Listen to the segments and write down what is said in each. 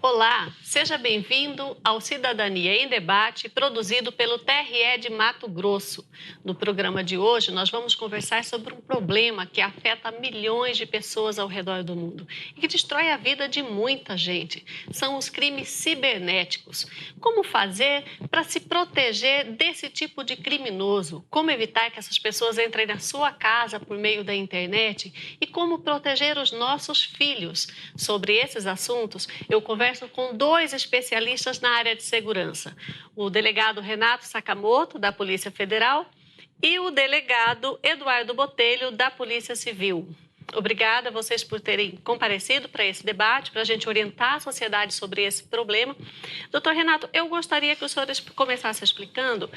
Olá, seja bem-vindo ao Cidadania em Debate, produzido pelo TRE de Mato Grosso. No programa de hoje, nós vamos conversar sobre um problema que afeta milhões de pessoas ao redor do mundo e que destrói a vida de muita gente. São os crimes cibernéticos. Como fazer para se proteger desse tipo de criminoso? Como evitar que essas pessoas entrem na sua casa por meio da internet? E como proteger os nossos filhos? Sobre esses assuntos, eu converso com dois especialistas na área de segurança, o delegado Renato Sakamoto, da Polícia Federal, e o delegado Eduardo Botelho, da Polícia Civil. Obrigada a vocês por terem comparecido para esse debate, para a gente orientar a sociedade sobre esse problema. Doutor Renato, eu gostaria que o senhor começasse explicando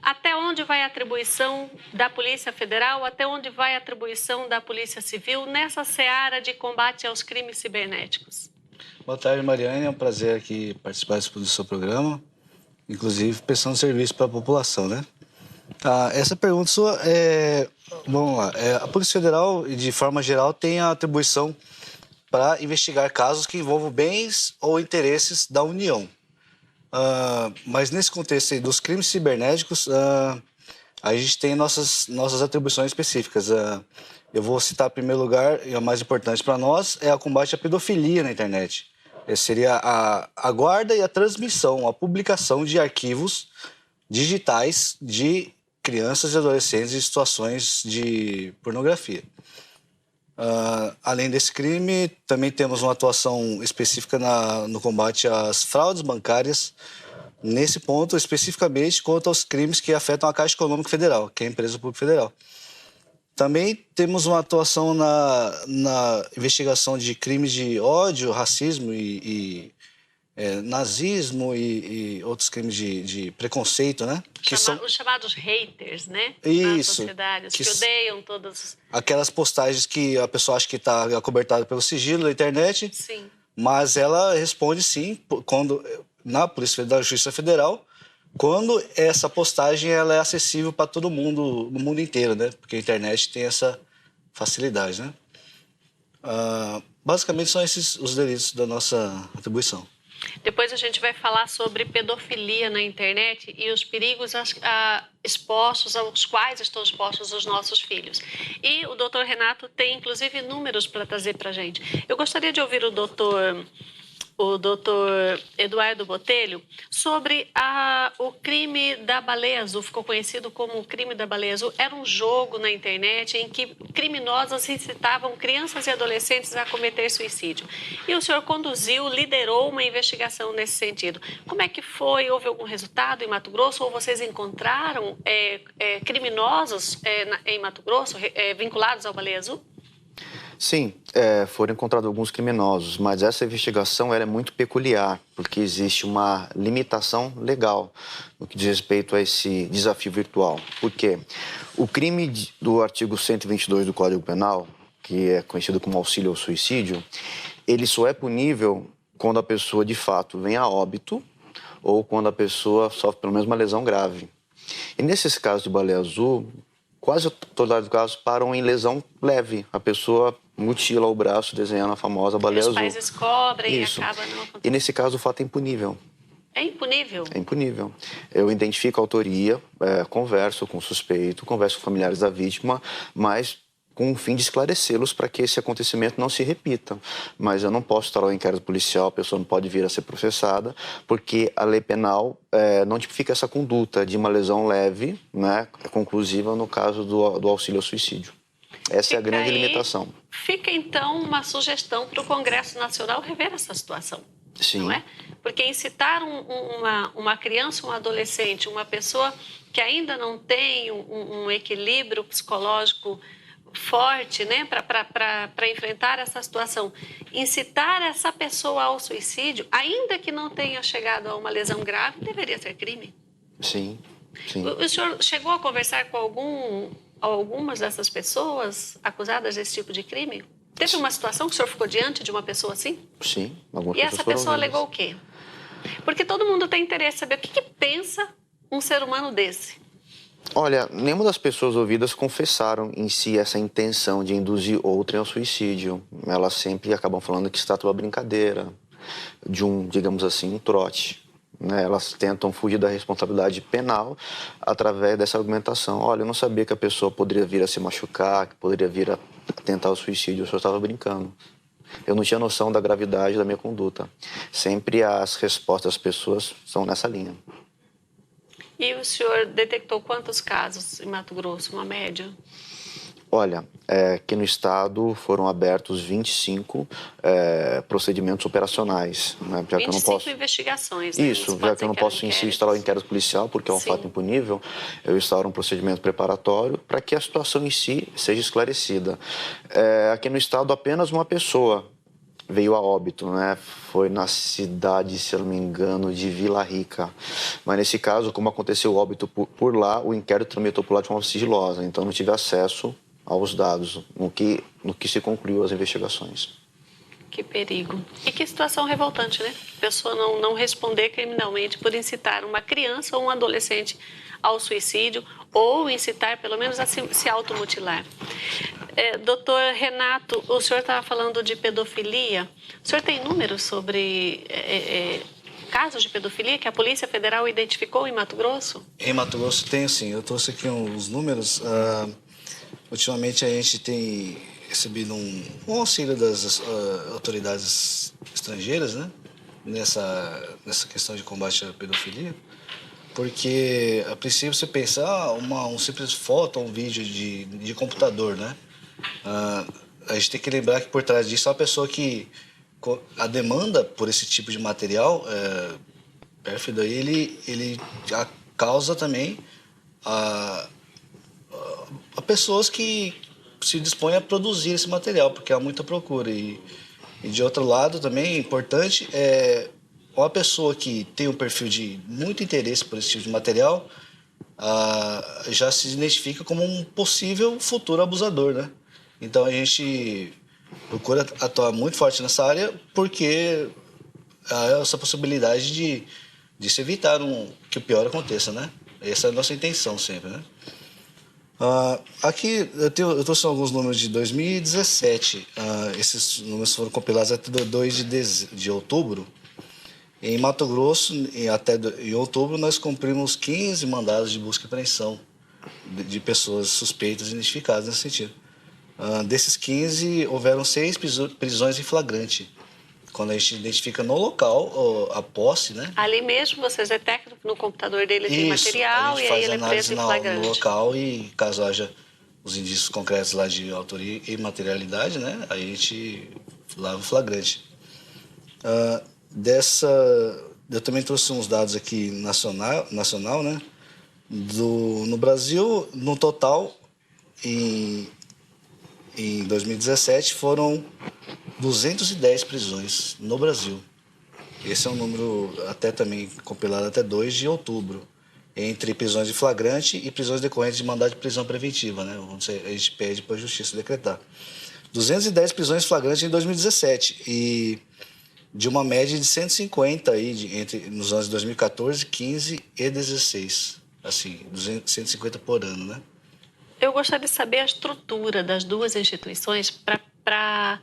até onde vai a atribuição da Polícia Federal, até onde vai a atribuição da Polícia Civil nessa seara de combate aos crimes cibernéticos. Boa tarde, Mariane. É um prazer aqui participar do seu programa, inclusive prestando serviço para a população, né? Essa pergunta sua vamos lá. A Polícia Federal, de forma geral, tem a atribuição para investigar casos que envolvam bens ou interesses da União. Mas nesse contexto aí dos crimes cibernéticos, a gente tem nossas atribuições específicas. Eu vou citar, em primeiro lugar, e a mais importante para nós, é o combate à pedofilia na internet. Essa seria a guarda e a transmissão, a publicação de arquivos digitais de crianças e adolescentes em situações de pornografia. Além desse crime, também temos uma atuação específica no combate às fraudes bancárias, nesse ponto especificamente quanto aos crimes que afetam a Caixa Econômica Federal, que é a empresa pública federal. Também temos uma atuação na investigação de crimes de ódio, racismo e nazismo e outros crimes de preconceito, né? Os chamados haters, né? Isso. Na sociedade, os que odeiam todos. Aquelas postagens que a pessoa acha que está acobertada pelo sigilo da internet. Sim. Mas ela responde sim, na Polícia da Justiça Federal, quando essa postagem ela é acessível para todo mundo, no mundo inteiro, né? Porque a internet tem essa facilidade, né? Basicamente são esses os delitos da nossa atribuição. Depois a gente vai falar sobre pedofilia na internet e os perigos expostos, aos quais estão expostos os nossos filhos. E o doutor Renato tem, inclusive, números para trazer para a gente. Eu gostaria de ouvir o doutor Eduardo Botelho sobre o crime da baleia azul. Ficou conhecido como o crime da baleia azul. Era um jogo na internet em que criminosos incitavam crianças e adolescentes a cometer suicídio. E o senhor liderou uma investigação nesse sentido. Como é que foi? Houve algum resultado em Mato Grosso? Ou vocês encontraram criminosos em Mato Grosso vinculados ao baleia azul? Sim, foram encontrados alguns criminosos, mas essa investigação é muito peculiar, porque existe uma limitação legal no que diz respeito a esse desafio virtual. Por quê? O crime do artigo 122 do Código Penal, que é conhecido como auxílio ao suicídio, ele só é punível quando a pessoa, de fato, vem a óbito ou quando a pessoa sofre pelo menos uma lesão grave. E nesses casos de baleia azul, quase todos os casos param em lesão leve. A pessoa mutila o braço desenhando a famosa baleia azul. Os pais descobrem Isso. E acaba não acontecendo. E nesse caso o fato é impunível. É impunível? É impunível. Eu identifico a autoria, converso com o suspeito, converso com familiares da vítima, mas com o fim de esclarecê-los para que esse acontecimento não se repita. Mas eu não posso estar ao inquérito policial, a pessoa não pode vir a ser processada, porque a lei penal não tipifica essa conduta de uma lesão leve, né, conclusiva no caso do auxílio ao suicídio. Essa é a grande limitação. Fica, então, uma sugestão para o Congresso Nacional rever essa situação. Sim. Não é? Porque incitar uma criança, um adolescente, uma pessoa que ainda não tem um equilíbrio psicológico forte, né, para enfrentar essa situação, incitar essa pessoa ao suicídio, ainda que não tenha chegado a uma lesão grave, deveria ser crime. Sim, sim. O senhor chegou a conversar com algumas dessas pessoas acusadas desse tipo de crime? Teve uma situação que o senhor ficou diante de uma pessoa assim? Sim, algumas pessoas. E pessoas essa pessoa foram alegou o quê? Porque todo mundo tem interesse em saber o que pensa um ser humano desse. Olha, nenhuma das pessoas ouvidas confessaram em si essa intenção de induzir outrem ao suicídio. Elas sempre acabam falando que se trata de uma brincadeira, de digamos assim, um trote. Né? Elas tentam fugir da responsabilidade penal através dessa argumentação. Olha, eu não sabia que a pessoa poderia vir a se machucar, que poderia vir a tentar o suicídio, eu só estava brincando. Eu não tinha noção da gravidade da minha conduta. Sempre as respostas das pessoas são nessa linha. E o senhor detectou quantos casos em Mato Grosso, uma média? Olha, aqui no estado foram abertos 25 procedimentos operacionais. Né? Já 25 que eu não posso... investigações, né? Isso, já que eu não posso em si instaurar o inquérito policial, porque é um fato impunível, eu instauro um procedimento preparatório para que a situação em si seja esclarecida. Aqui no estado, apenas uma pessoa veio a óbito, né? Foi na cidade, se eu não me engano, de Vila Rica. Mas nesse caso, como aconteceu o óbito por lá, o inquérito tramitou por lá de forma sigilosa, então não tive acesso aos dados, no que se concluiu as investigações. Que perigo. E que situação revoltante, né? A pessoa não responder criminalmente por incitar uma criança ou um adolescente ao suicídio ou incitar, pelo menos, a se automutilar. Doutor Renato, o senhor estava falando de pedofilia. O senhor tem números sobre casos de pedofilia que a Polícia Federal identificou em Mato Grosso? Em Mato Grosso tenho sim. Eu trouxe aqui uns números. Ultimamente a gente tem recebido um auxílio das autoridades estrangeiras, né? Nessa questão de combate à pedofilia. Porque, a princípio, você pensa, um simples foto ou um vídeo de computador, né? A gente tem que lembrar que por trás disso há uma pessoa que a demanda por esse tipo de material pérfido, ele causa também a pessoas que se dispõem a produzir esse material, porque há muita procura. E de outro lado também, importante, uma pessoa que tem um perfil de muito interesse por esse tipo de material já se identifica como um possível futuro abusador, né? Então a gente procura atuar muito forte nessa área porque há essa possibilidade de se evitar que o pior aconteça, né? Essa é a nossa intenção sempre, né? Aqui eu trouxe alguns números de 2017. Esses números foram compilados até 2 de outubro. Em Mato Grosso, em outubro, nós cumprimos 15 mandados de busca e apreensão de pessoas suspeitas e identificadas nesse sentido. Desses 15, houveram 6 prisões em flagrante, quando a gente identifica no local a posse, né? Ali mesmo vocês detectam que no computador dele tem material e aí ele é preso em flagrante. No local e caso haja os indícios concretos lá de autoria e materialidade, né? Aí a gente lava o flagrante. Eu também trouxe uns dados aqui nacional, né? No Brasil, no total, em 2017, foram 210 prisões no Brasil. Esse é um número até também compilado até 2 de outubro, entre prisões de flagrante e prisões decorrentes de mandado de prisão preventiva, né? A gente pede para a Justiça decretar. 210 prisões flagrantes em 2017 e de uma média de 150 aí, nos anos de 2014, 15 e 16. Assim, 150 por ano, né? Eu gostaria de saber a estrutura das duas instituições para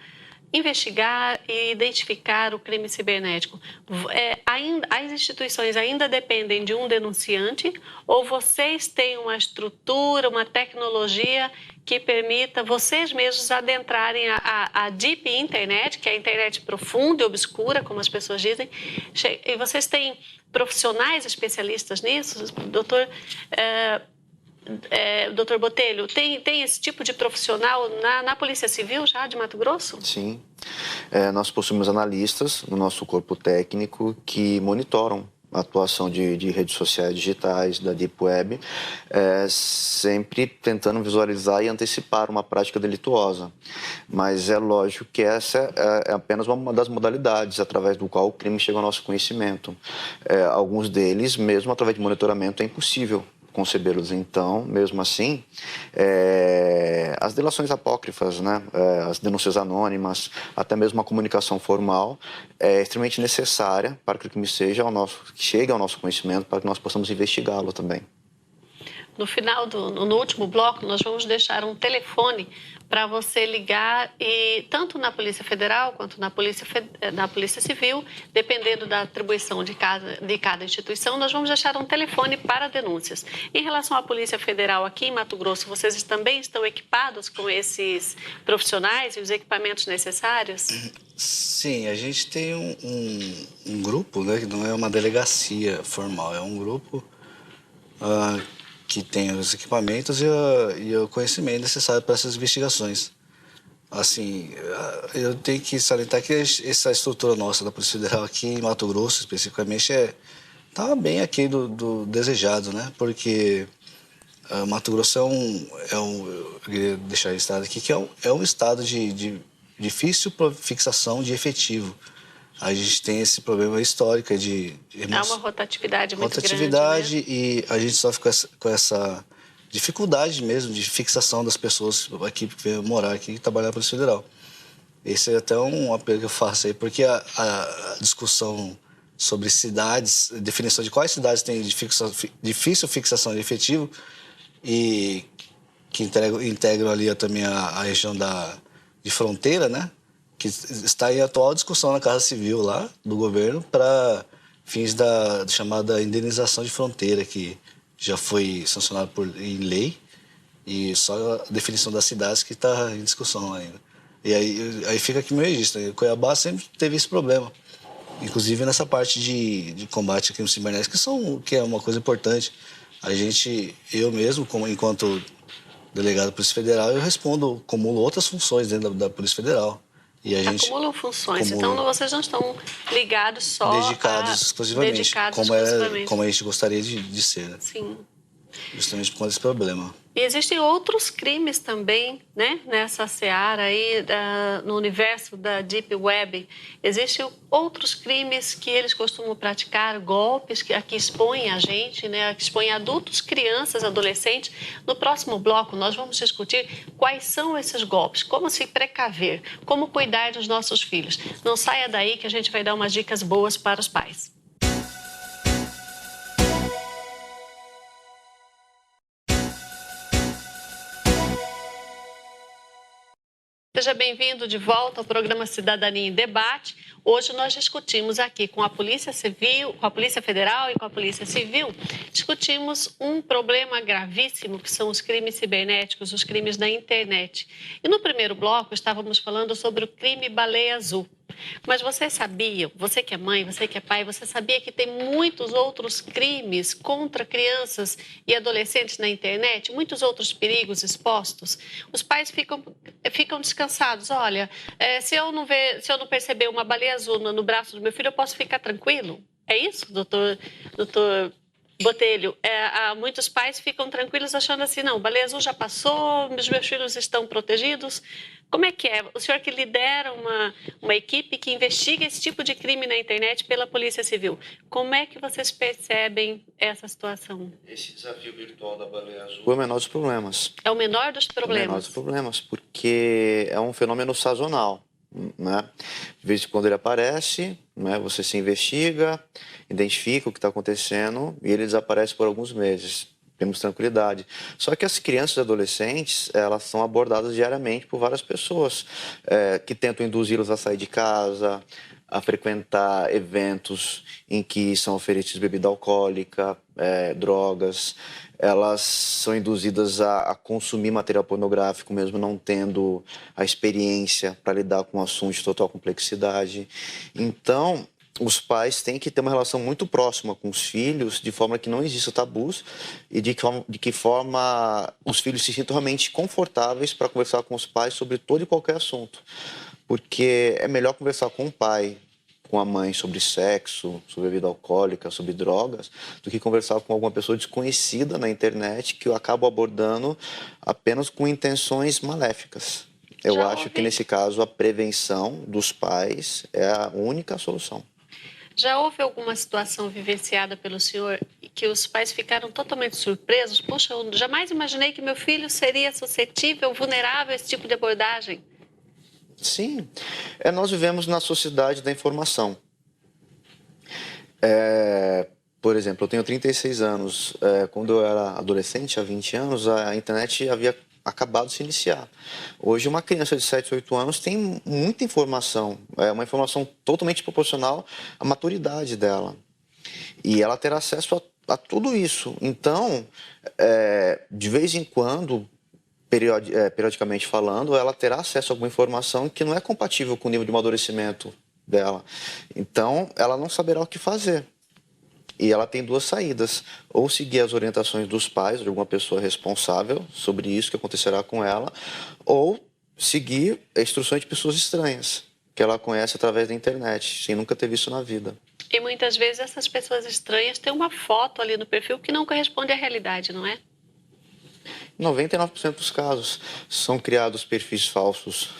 investigar e identificar o crime cibernético. As instituições ainda dependem de um denunciante ou vocês têm uma estrutura, uma tecnologia que permita vocês mesmos adentrarem a deep internet, que é a internet profunda e obscura, como as pessoas dizem, e vocês têm profissionais especialistas nisso? Doutor Botelho, tem esse tipo de profissional na Polícia Civil já de Mato Grosso? Sim. Nós possuímos analistas no nosso corpo técnico que monitoram a atuação de redes sociais digitais, da Deep Web, sempre tentando visualizar e antecipar uma prática delituosa. Mas é lógico que essa é apenas uma das modalidades através do qual o crime chega ao nosso conhecimento. Alguns deles, mesmo através de monitoramento, é impossível concebê-los. Então, mesmo assim, as delações apócrifas, né, as denúncias anônimas, até mesmo a comunicação formal é extremamente necessária para que o crime chegue ao nosso conhecimento, para que nós possamos investigá-lo também. No final no último bloco, nós vamos deixar um telefone para você ligar, e tanto na Polícia Federal quanto na Polícia Civil, dependendo da atribuição de cada instituição, nós vamos deixar um telefone para denúncias. Em relação à Polícia Federal aqui em Mato Grosso, vocês também estão equipados com esses profissionais e os equipamentos necessários? Sim, a gente tem um grupo, né, que não é uma delegacia formal, é um grupo que tem os equipamentos e o conhecimento necessário para essas investigações. Assim, eu tenho que salientar que essa estrutura nossa da Polícia Federal aqui em Mato Grosso, especificamente, tá bem aqui do desejado, né? Porque Mato Grosso eu queria deixar registrado aqui que é um estado de difícil fixação de efetivo. A gente tem esse problema histórico de Há uma rotatividade muito grande, né? E a gente sofre com essa dificuldade mesmo de fixação das pessoas aqui que vêm morar aqui e trabalhar na Polícia Federal. Esse é até um apelo que eu faço aí, porque a discussão sobre cidades, definição de quais cidades têm difícil fixação de efetivo e que integram ali também a região de fronteira, né? Que está em atual discussão na Casa Civil lá do governo para fins da chamada indenização de fronteira, que já foi sancionado em lei, e só a definição das cidades que está em discussão ainda. E aí fica aqui meu registro, né? Cuiabá sempre teve esse problema, inclusive nessa parte de combate a crimes cibernéticos, que é uma coisa importante. Eu mesmo, enquanto delegado da Polícia Federal, eu acumulo outras funções dentro da Polícia Federal. E a gente acumulam funções, então vocês não estão ligados só dedicados exclusivamente, como a gente gostaria de ser, né? Sim. Justamente por conta desse problema. E existem outros crimes também, né, nessa seara aí, no universo da Deep Web. Existem outros crimes que eles costumam praticar, golpes que expõem a gente, né, que expõem adultos, crianças, adolescentes. No próximo bloco, nós vamos discutir quais são esses golpes, como se precaver, como cuidar dos nossos filhos. Não saia daí que a gente vai dar umas dicas boas para os pais. Seja bem-vindo de volta ao programa Cidadania em Debate. Hoje nós discutimos aqui com a Polícia Civil, com a Polícia Federal e com a Polícia Civil, discutimos um problema gravíssimo que são os crimes cibernéticos, os crimes na internet. E no primeiro bloco estávamos falando sobre o crime baleia azul. Mas você sabia, você que é mãe, você que é pai, você sabia que tem muitos outros crimes contra crianças e adolescentes na internet, muitos outros perigos expostos? Os pais ficam descansados. Olha, se eu não perceber uma baleia azul no braço do meu filho, eu posso ficar tranquilo? É isso, doutor Botelho? Muitos pais ficam tranquilos achando assim, não, baleia azul já passou, os meus filhos estão protegidos. Como é que é? O senhor que lidera uma equipe que investiga esse tipo de crime na internet pela Polícia Civil, como é que vocês percebem essa situação? Esse desafio virtual da baleia azul é o menor dos problemas. É o menor dos problemas? É o menor dos problemas, porque é um fenômeno sazonal, né? De vez em quando ele aparece, né? Você se investiga, identifica o que está acontecendo e ele desaparece por alguns meses. Temos tranquilidade. Só que as crianças e adolescentes, elas são abordadas diariamente por várias pessoas que tentam induzi-los a sair de casa, a frequentar eventos em que são oferecidos bebida alcoólica, drogas. Elas são induzidas a consumir material pornográfico, mesmo não tendo a experiência para lidar com um assunto de total complexidade. Então, os pais têm que ter uma relação muito próxima com os filhos, de forma que não exista tabus e de que forma os filhos se sintam realmente confortáveis para conversar com os pais sobre todo e qualquer assunto. Porque é melhor conversar com o pai, com a mãe sobre sexo, sobre bebida alcoólica, sobre drogas, do que conversar com alguma pessoa desconhecida na internet que eu acabo abordando apenas com intenções maléficas. Eu acho que, nesse caso, a prevenção dos pais é a única solução. Já houve alguma situação vivenciada pelo senhor que os pais ficaram totalmente surpresos? Puxa, eu jamais imaginei que meu filho seria suscetível, vulnerável a esse tipo de abordagem. Sim, nós vivemos na sociedade da informação. Por exemplo, eu tenho 36 anos. Quando eu era adolescente, há 20 anos, a internet havia acabado de se iniciar. Hoje, uma criança de 7, 8 anos tem muita informação, uma informação totalmente proporcional à maturidade dela. E ela terá acesso a tudo isso. Então, de vez em quando, periodicamente falando, ela terá acesso a alguma informação que não é compatível com o nível de amadurecimento dela. Então, ela não saberá o que fazer. E ela tem duas saídas: ou seguir as orientações dos pais, de alguma pessoa responsável sobre isso que acontecerá com ela, ou seguir instruções de pessoas estranhas, que ela conhece através da internet, sem nunca ter visto na vida. E muitas vezes essas pessoas estranhas têm uma foto ali no perfil que não corresponde à realidade, não é? Em 99% dos casos, são criados perfis falsos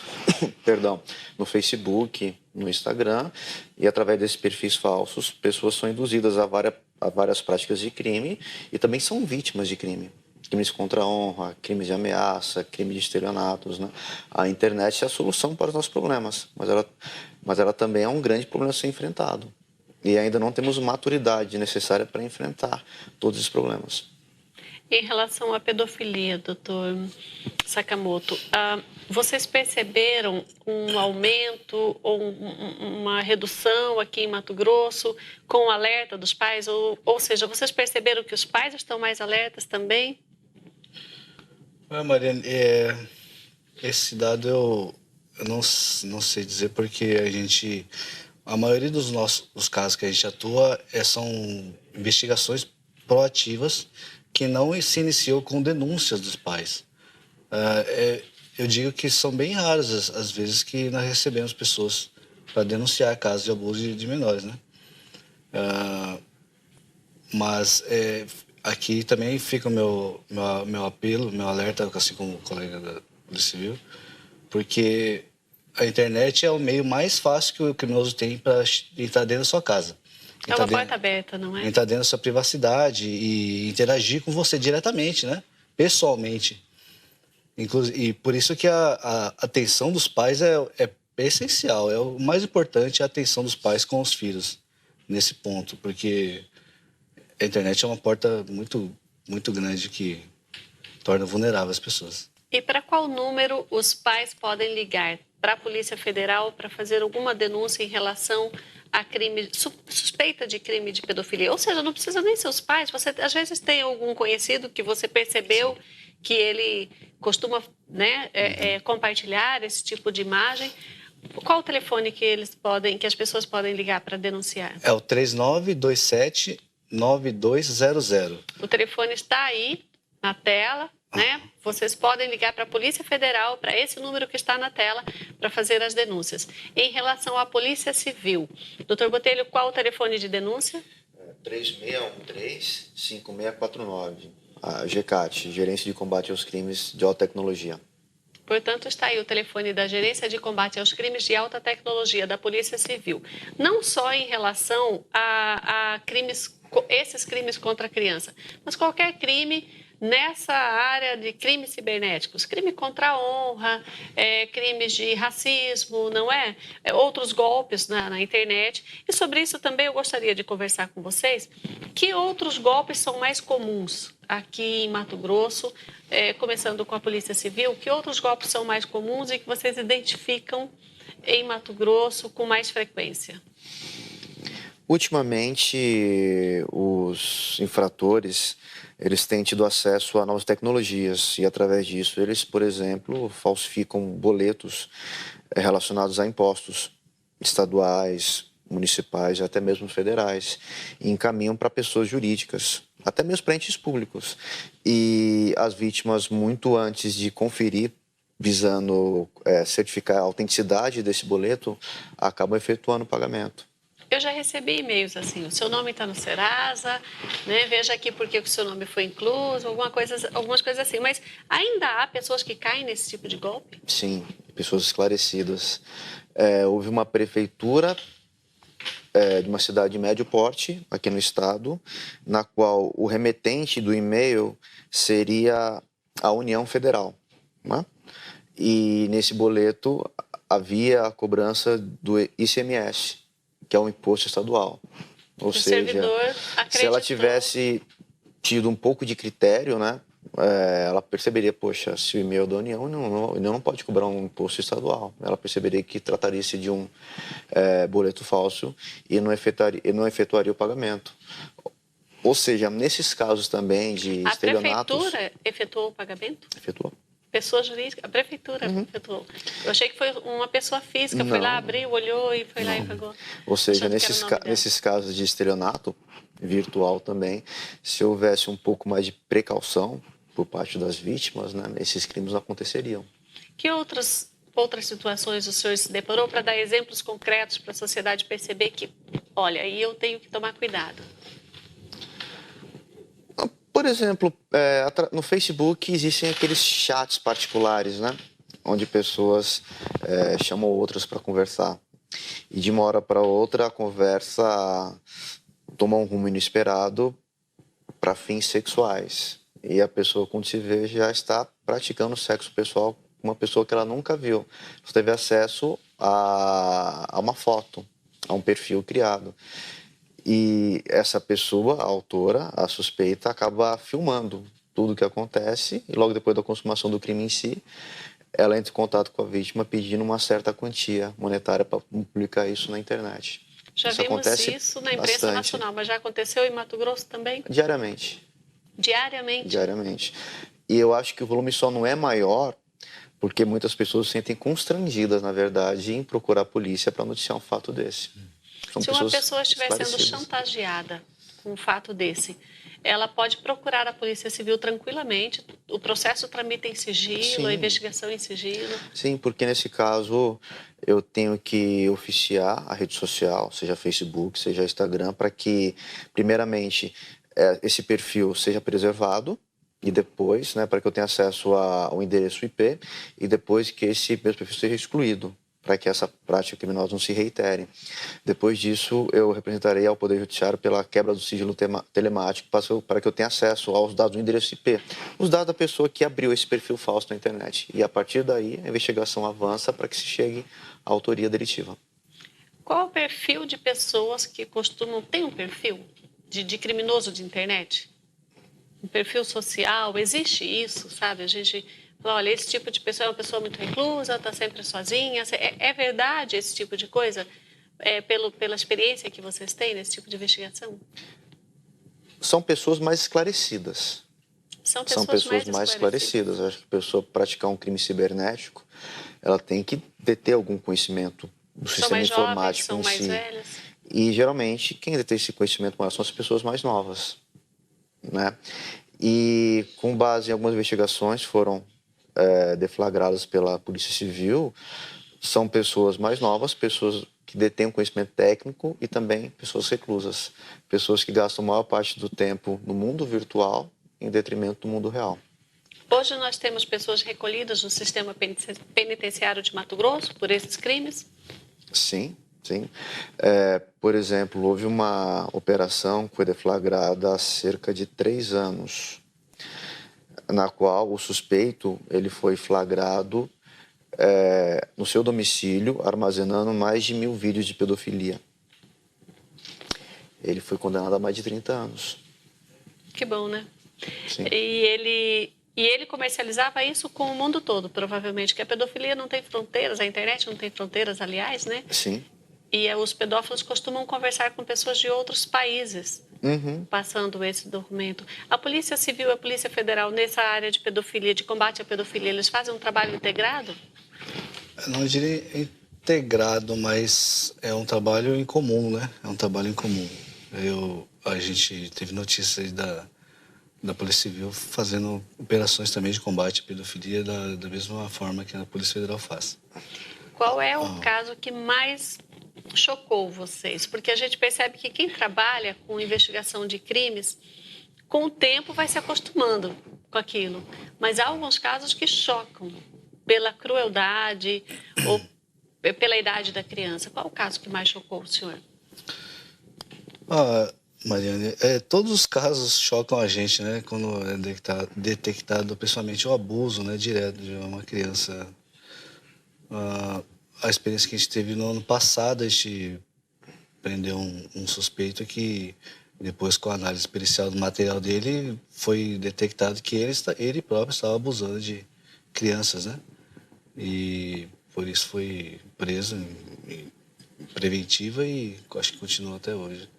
perdão, no Facebook, no Instagram, e através desses perfis falsos, pessoas são induzidas a várias práticas de crime e também são vítimas de crime. Crimes contra a honra, crimes de ameaça, crimes de estelionatos, né? A internet é a solução para os nossos problemas, mas ela também é um grande problema a ser enfrentado. E ainda não temos maturidade necessária para enfrentar todos esses problemas. Em relação à pedofilia, doutor Sakamoto, vocês perceberam um aumento ou uma redução aqui em Mato Grosso com o alerta dos pais? Ou seja, vocês perceberam que os pais estão mais alertas também? Mariana, esse dado eu não sei dizer porque a maioria dos casos que a gente atua são investigações proativas que não se iniciou com denúncias dos pais. Eu digo que são bem raras as vezes que nós recebemos pessoas para denunciar casos de abuso de menores, né? Mas aqui também fica o meu apelo, meu alerta, assim como o colega da Polícia Civil, porque a internet é o meio mais fácil que o criminoso tem para entrar dentro da sua casa. É uma porta aberta, não é? Entrar dentro da sua privacidade e interagir com você diretamente, né? Pessoalmente. E por isso que a atenção dos pais é essencial. É o mais importante, a atenção dos pais com os filhos nesse ponto, porque a internet é uma porta muito, muito grande que torna vulnerável as pessoas. E para qual número os pais podem ligar? Para a Polícia Federal para fazer alguma denúncia em relação a crime, suspeita de crime de pedofilia? Ou seja, não precisa nem ser os pais. Você às vezes tem algum conhecido que você percebeu que ele costuma, né, compartilhar esse tipo de imagem. Qual o telefone que as pessoas podem ligar para denunciar? É o 3927-9200. O telefone está aí na tela, né? Vocês podem ligar para a Polícia Federal, para esse número que está na tela, para fazer as denúncias. Em relação à Polícia Civil, doutor Botelho, qual o telefone de denúncia? 3613-5649. A GCAT, Gerência de Combate aos Crimes de Alta Tecnologia. Portanto, está aí o telefone da Gerência de Combate aos Crimes de Alta Tecnologia da Polícia Civil. Não só em relação a esses crimes contra a criança, mas qualquer crime nessa área de crimes cibernéticos, crime contra a honra, crimes de racismo, não é? Outros golpes na internet. E sobre isso também eu gostaria de conversar com vocês. Que outros golpes são mais comuns aqui em Mato Grosso, começando com a Polícia Civil? Que outros golpes são mais comuns e que vocês identificam em Mato Grosso com mais frequência? Ultimamente, os infratores, eles têm tido acesso a novas tecnologias e, através disso, eles, por exemplo, falsificam boletos relacionados a impostos estaduais, municipais e até mesmo federais e encaminham para pessoas jurídicas, até mesmo para entes públicos. E as vítimas, muito antes de conferir, visando certificar a autenticidade desse boleto, acabam efetuando o pagamento. Eu já recebi e-mails assim, o seu nome está no Serasa, né? Veja aqui por que o seu nome foi incluso, algumas coisas assim. Mas ainda há pessoas que caem nesse tipo de golpe? Sim, pessoas esclarecidas. Houve uma prefeitura de uma cidade de médio porte, aqui no estado, na qual o remetente do e-mail seria a União Federal, né? E nesse boleto havia a cobrança do ICMS, que é um imposto estadual. Ou O seja, servidor se ela acreditou. tivesse tido um pouco de critério, né, ela perceberia, poxa, se o e-mail é da União, não pode cobrar um imposto estadual. Ela perceberia que trataria-se de um boleto falso e não efetuaria o pagamento. Ou seja, nesses casos também de A estelionatos... prefeitura efetuou o pagamento? Efetuou. Pessoa jurídica, a prefeitura efetuou. Eu achei que foi uma pessoa física, foi lá, Não. abriu, olhou e foi lá e pagou. Ou seja, Achando que era o nome dela. nesses casos de estelionato virtual também, se houvesse um pouco mais de precaução por parte das vítimas, né, esses crimes não aconteceriam. Que outras situações o senhor se deparou para dar exemplos concretos para a sociedade perceber que, olha, aí eu tenho que tomar cuidado? Por exemplo, no Facebook existem aqueles chats particulares, né, onde pessoas chamam outras para conversar. E de uma hora para outra a conversa toma um rumo inesperado para fins sexuais. E a pessoa, quando se vê, já está praticando sexo pessoal com uma pessoa que ela nunca viu. Você teve acesso a uma foto, a um perfil criado. E essa pessoa, a autora, a suspeita, acaba filmando tudo o que acontece e logo depois da consumação do crime em si, ela entra em contato com a vítima pedindo uma certa quantia monetária para publicar isso na internet. Já Isso vimos acontece isso na imprensa bastante. nacional, mas já aconteceu em Mato Grosso também? Diariamente. Diariamente? Diariamente. E eu acho que o volume só não é maior porque muitas pessoas se sentem constrangidas, na verdade, em procurar a polícia para noticiar um fato desse. São Se uma pessoa estiver sendo esclarecidas. chantageada com um fato desse, ela pode procurar a Polícia Civil tranquilamente, o processo tramita em sigilo, Sim. a investigação em sigilo. Sim, porque nesse caso eu tenho que oficiar a rede social, seja Facebook, seja Instagram, para que, primeiramente, esse perfil seja preservado e depois, né, para que eu tenha acesso ao endereço IP e depois que esse mesmo perfil seja excluído, para que essa prática criminosa não se reitere. Depois disso, eu representarei ao Poder Judiciário pela quebra do sigilo telemático para que eu tenha acesso aos dados do endereço IP, os dados da pessoa que abriu esse perfil falso na internet. E a partir daí, a investigação avança para que se chegue à autoria delitiva. Qual é o perfil de pessoas que costumam... Tem um perfil de criminoso de internet? Um perfil social? Existe isso, sabe? A gente... Olha, esse tipo de pessoa é uma pessoa muito reclusa, está sempre sozinha. É verdade esse tipo de coisa? Pela experiência que vocês têm nesse tipo de investigação? São pessoas mais esclarecidas. São pessoas mais esclarecidas. Eu acho que a pessoa praticar um crime cibernético, ela tem que ter algum conhecimento do sistema informático são em mais si. velhas? E geralmente quem detém esse conhecimento maior são as pessoas mais novas, né? E com base em algumas investigações foram deflagradas pela Polícia Civil, são pessoas mais novas, pessoas que detêm um conhecimento técnico e também pessoas reclusas, pessoas que gastam a maior parte do tempo no mundo virtual em detrimento do mundo real. Hoje nós temos pessoas recolhidas no sistema penitenciário de Mato Grosso por esses crimes? Sim, sim. Por exemplo, houve uma operação que foi deflagrada há cerca de 3 anos, na qual o suspeito ele foi flagrado no seu domicílio, armazenando mais de 1.000 vídeos de pedofilia. Ele foi condenado a mais de 30 anos. Que bom, né? Sim. E ele comercializava isso com o mundo todo, provavelmente, que a pedofilia não tem fronteiras, a internet não tem fronteiras, aliás, né? Sim. E os pedófilos costumam conversar com pessoas de outros países, passando esse documento. A Polícia Civil e a Polícia Federal, nessa área de pedofilia, de combate à pedofilia, eles fazem um trabalho integrado? Eu não diria integrado, mas é um trabalho em comum, né? É um trabalho em comum. A gente teve notícias aí da Polícia Civil fazendo operações também de combate à pedofilia da mesma forma que a Polícia Federal faz. Qual é o caso que mais chocou vocês? Porque a gente percebe que quem trabalha com investigação de crimes, com o tempo vai se acostumando com aquilo. Mas há alguns casos que chocam pela crueldade ou pela idade da criança. Qual o caso que mais chocou o senhor? Mariane, todos os casos chocam a gente, né? Quando é detectado pessoalmente o abuso, né, direto de uma criança. A experiência que a gente teve no ano passado, a gente prendeu um suspeito que, depois, com a análise pericial do material dele, foi detectado que ele próprio estava abusando de crianças, né? E por isso foi preso em preventiva e acho que continua até hoje.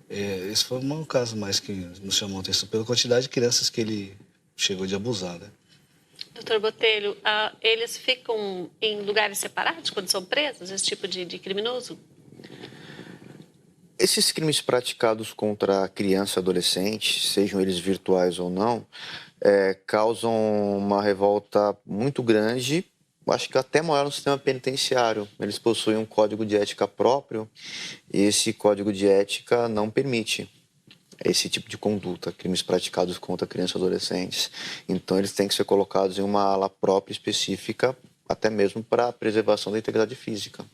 Esse foi um caso mais que nos chamou a atenção pela quantidade de crianças que ele chegou de abusar, né? Doutor Botelho, eles ficam em lugares separados quando são presos, esse tipo de criminoso? Esses crimes praticados contra criança e adolescente, sejam eles virtuais ou não, causam uma revolta muito grande, acho que até maior no sistema penitenciário. Eles possuem um código de ética próprio e esse código de ética não permite esse tipo de conduta, crimes praticados contra crianças e adolescentes. Então, eles têm que ser colocados em uma ala própria específica, até mesmo para a preservação da integridade física.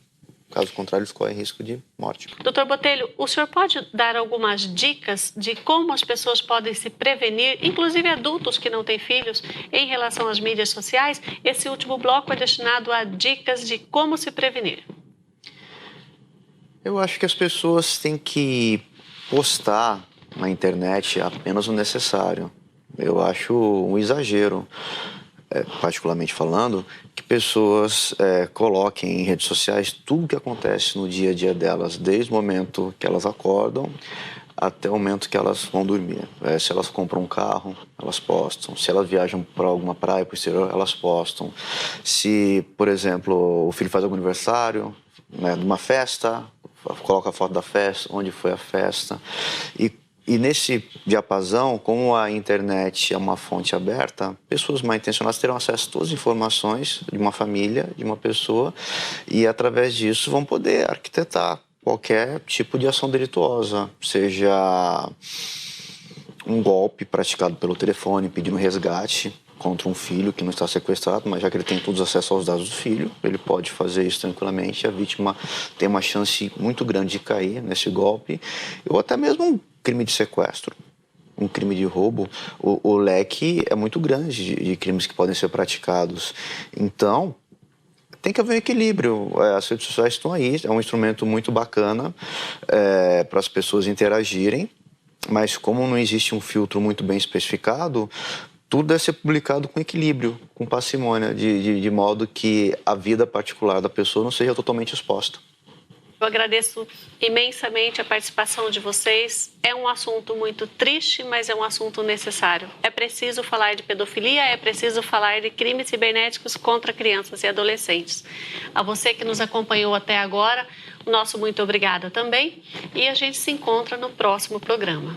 Caso contrário, eles correm risco de morte. Doutor Botelho, o senhor pode dar algumas dicas de como as pessoas podem se prevenir, inclusive adultos que não têm filhos, em relação às mídias sociais? Esse último bloco é destinado a dicas de como se prevenir. Eu acho que as pessoas têm que postar na internet apenas o necessário. Eu acho um exagero, particularmente falando, que pessoas coloquem em redes sociais tudo o que acontece no dia a dia delas, desde o momento que elas acordam até o momento que elas vão dormir. Se elas compram um carro, elas postam. Se elas viajam para alguma praia, para o exterior, elas postam. Se, por exemplo, o filho faz algum aniversário, né, de uma festa, coloca a foto da festa, onde foi a festa. E nesse diapasão, como a internet é uma fonte aberta, pessoas mal intencionadas terão acesso a todas as informações de uma família, de uma pessoa, e através disso vão poder arquitetar qualquer tipo de ação delituosa, seja um golpe praticado pelo telefone, pedindo resgate contra um filho que não está sequestrado, mas já que ele tem todos os acessos aos dados do filho, ele pode fazer isso tranquilamente, a vítima tem uma chance muito grande de cair nesse golpe, ou até mesmo um crime de sequestro, um crime de roubo. O leque é muito grande de crimes que podem ser praticados. Então, tem que haver um equilíbrio. As redes sociais estão aí, é um instrumento muito bacana para as pessoas interagirem, mas como não existe um filtro muito bem especificado, tudo deve ser publicado com equilíbrio, com parcimônia, de modo que a vida particular da pessoa não seja totalmente exposta. Eu agradeço imensamente a participação de vocês. É um assunto muito triste, mas é um assunto necessário. É preciso falar de pedofilia, é preciso falar de crimes cibernéticos contra crianças e adolescentes. A você que nos acompanhou até agora, o nosso muito obrigada também. E a gente se encontra no próximo programa.